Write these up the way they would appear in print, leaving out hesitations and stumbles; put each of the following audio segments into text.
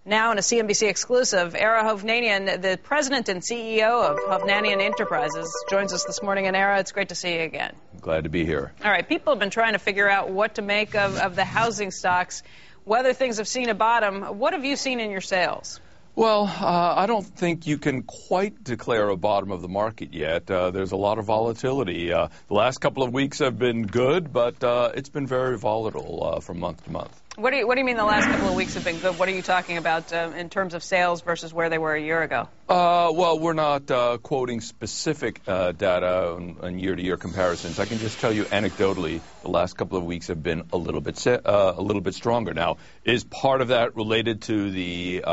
Now in a CNBC exclusive, Era Hovnanian, the president and CEO of Hovnanian Enterprises, joins us this morning. And Era, it's great to see you again. Glad to be here. All right, people have been trying to figure out what to make of the housing stocks, whether things have seen a bottom. What have you seen in your sales? Well, I don't think you can quite declare a bottom of the market yet. There's a lot of volatility. The last couple of weeks have been good, but it's been very volatile from month to month. What do you mean the last couple of weeks have been good? What are you talking about in terms of sales versus where they were a year ago? Well, we're not quoting specific data on year-to-year comparisons. I can just tell you anecdotally, the last couple of weeks have been a little bit stronger. Now, is part of that related to the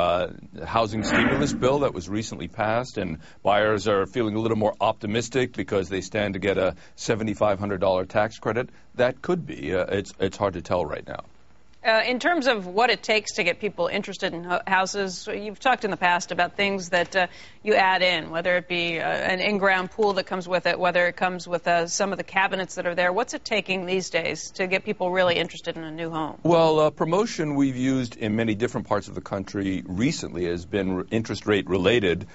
housing stimulus bill that was recently passed, and buyers are feeling a little more optimistic because they stand to get a $7,500 tax credit? That could be. It's hard to tell right now. In terms of what it takes to get people interested in houses, you've talked in the past about things that you add in, whether it be an in-ground pool that comes with it, whether it comes with some of the cabinets that are there. What's it taking these days to get people really interested in a new home? Well, promotion we've used in many different parts of the country recently has been interest rate related,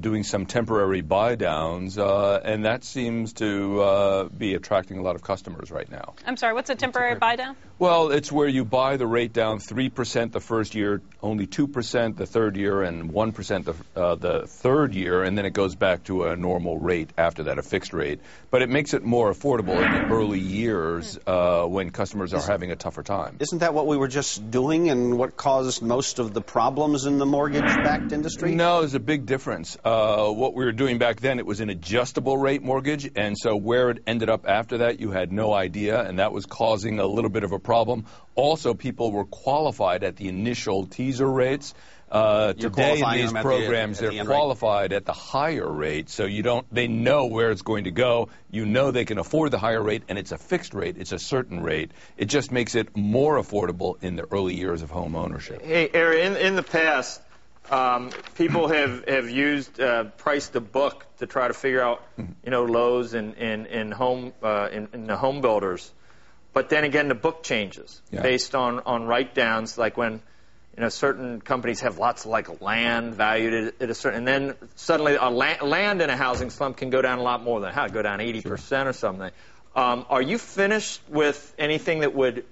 doing some temporary buy downs, and that seems to be attracting a lot of customers right now. I'm sorry, what's a temporary buy down? Well, it's where you buy the rate down 3% the first year, only 2% the third year, and 1% the third year, and then it goes back to a normal rate after that, a fixed rate. But it makes it more affordable in the early years when customers are having a tougher time. Isn't that what we were just doing and what caused most of the problems in the mortgage-backed industry? No, there's a big difference. What we were doing back then, it was an adjustable rate mortgage, and so where it ended up after that, you had no idea, and that was causing a little bit of a problem. Also, people were qualified at the initial teaser rates. Today in these programs, they're qualified at the higher rate, so they know where it's going to go. You know they can afford the higher rate, and it's a fixed rate. It's a certain rate. It just makes it more affordable in the early years of home ownership. Hey, Aaron, in the past, people have used price to book to try to figure out, lows in the home builders. But then again, the book changes based on write-downs, like when certain companies have lots of land valued at a certain, and then suddenly land in a housing slump can go down a lot more than go down 80% or something. Are you finished with anything that would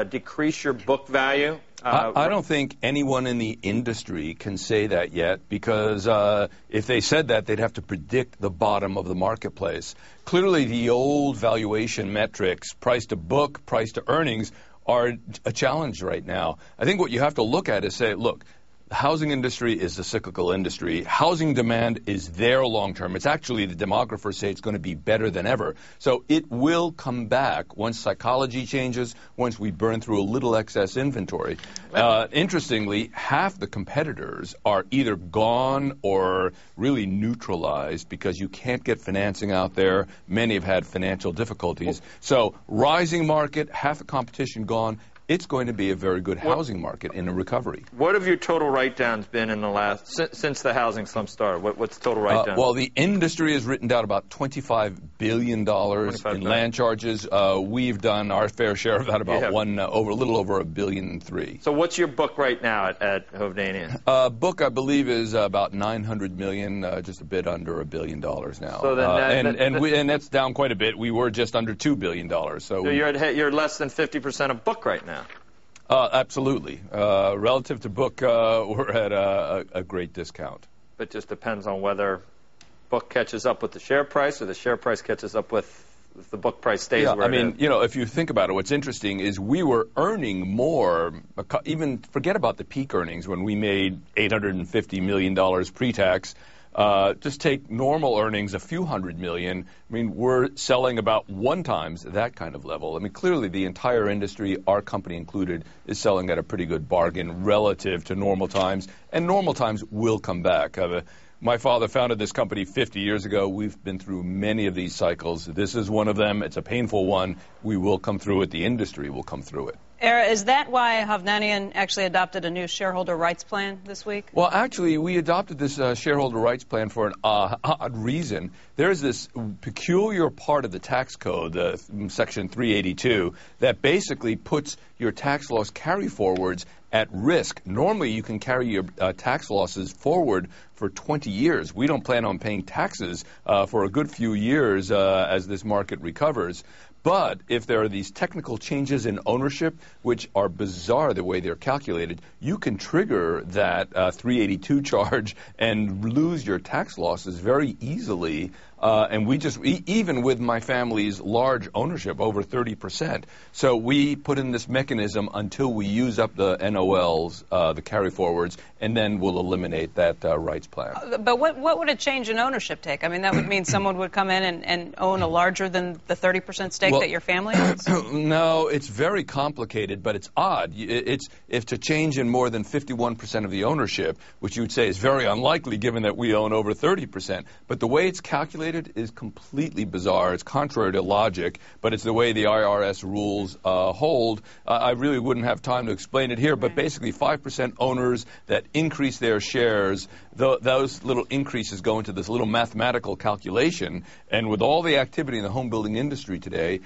decrease your book value? I don't think anyone in the industry can say that yet, because if they said that, they'd have to predict the bottom of the marketplace. Clearly, the old valuation metrics, price to book, price to earnings, are a challenge right now. I think what you have to look at is say, look, the housing industry is a cyclical industry. Housing demand is there long term. It's actually, the demographers say it's going to be better than ever. So it will come back once psychology changes, once we burn through a little excess inventory. Interestingly, half the competitors are either gone or really neutralized because you can't get financing out there. Many have had financial difficulties. So rising market, half the competition gone. It's going to be a very good housing market in a recovery. What have your total write-downs been in the last, since the housing slump started? What's total write-downs? Well, the industry has written down about $25 billion in land charges. We've done our fair share of that, about a little over $1.3 billion. So what's your book right now at Hovnanian? Book, I believe, is about $900 million, just a bit under $1 billion now. So then and that's down quite a bit. We were just under $2 billion. So you're less than 50% of book right now. Absolutely. Relative to book, we're at a great discount. It just depends on whether book catches up with the share price or the share price catches up with the book price stays where it is. If you think about it, what's interesting is we were earning more, even forget about the peak earnings when we made $850 million pre-tax. Just take normal earnings, a few hundred million. We're selling about 1 times that kind of level. Clearly the entire industry, our company included, is selling at a pretty good bargain relative to normal times, and normal times will come back. My father founded this company 50 years ago. We've been through many of these cycles. This is one of them. It's a painful one. We will come through it. The industry will come through it. Era, is that why Hovnanian actually adopted a new shareholder rights plan this week? Well, actually, we adopted this shareholder rights plan for an odd reason. There's this peculiar part of the tax code, Section 382, that basically puts your tax loss carry forwards at risk. Normally, you can carry your tax losses forward for 20 years. We don't plan on paying taxes for a good few years as this market recovers. But if there are these technical changes in ownership, which are bizarre the way they're calculated, you can trigger that 382 charge and lose your tax losses very easily. And we just, even with my family's large ownership, over 30%. So we put in this mechanism until we use up the NOLs, the carry forwards, and then we'll eliminate that rights plan. But what would a change in ownership take? I mean, that would mean someone would come in and own a larger than the 30% stake that your family owns? No, it's very complicated, but it's odd. If to change in more than 51% of the ownership, which you would say is very unlikely given that we own over 30%. But the way it's calculated is completely bizarre. It's contrary to logic, but it's the way the IRS rules hold. I really wouldn't have time to explain it here, but basically 5% owners that increase their shares, those little increases go into this little mathematical calculation, and with all the activity in the home building industry today,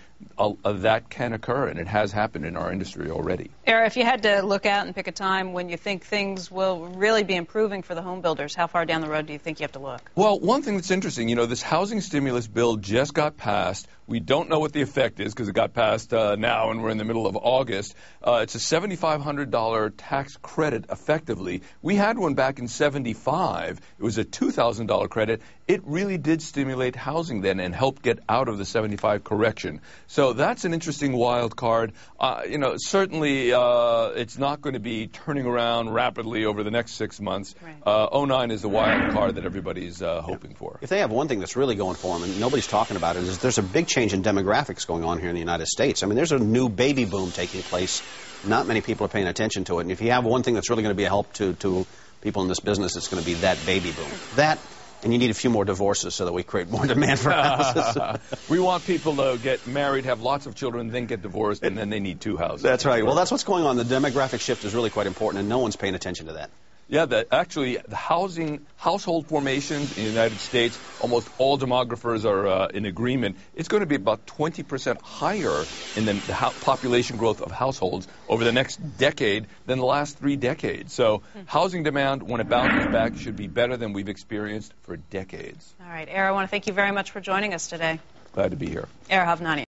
that can occur, and it has happened in our industry already. Era, if you had to look out and pick a time when you think things will really be improving for the home builders, how far down the road do you think you have to look? Well, one thing that's interesting, this housing stimulus bill just got passed. We don't know what the effect is because it got passed now and we're in the middle of August. It's a $7,500 tax credit effectively. We had one back in '75. It was a $2,000 credit. It really did stimulate housing then and help get out of the 75 correction. So that's an interesting wild card. Certainly it's not going to be turning around rapidly over the next 6 months. Right. 09 is the wild card that everybody's hoping for. If they have one thing that's really going for them, and nobody's talking about it, is there's a big change in demographics going on here in the United States. I mean, there's a new baby boom taking place. Not many people are paying attention to it. And if you have one thing that's really going to be a help to people in this business, it's going to be that baby boom. That, and you need a few more divorces so that we create more demand for houses. We want people to get married, have lots of children, then get divorced, and then they need two houses. That's right. Well, that's what's going on. The demographic shift is really quite important, and no one's paying attention to that. Yeah, actually, the household formations in the United States, almost all demographers are in agreement. It's going to be about 20% higher in the population growth of households over the next decade than the last 3 decades. So housing demand, when it bounces back, should be better than we've experienced for decades. All right, Era, I want to thank you very much for joining us today. Glad to be here. Era Hovnanian.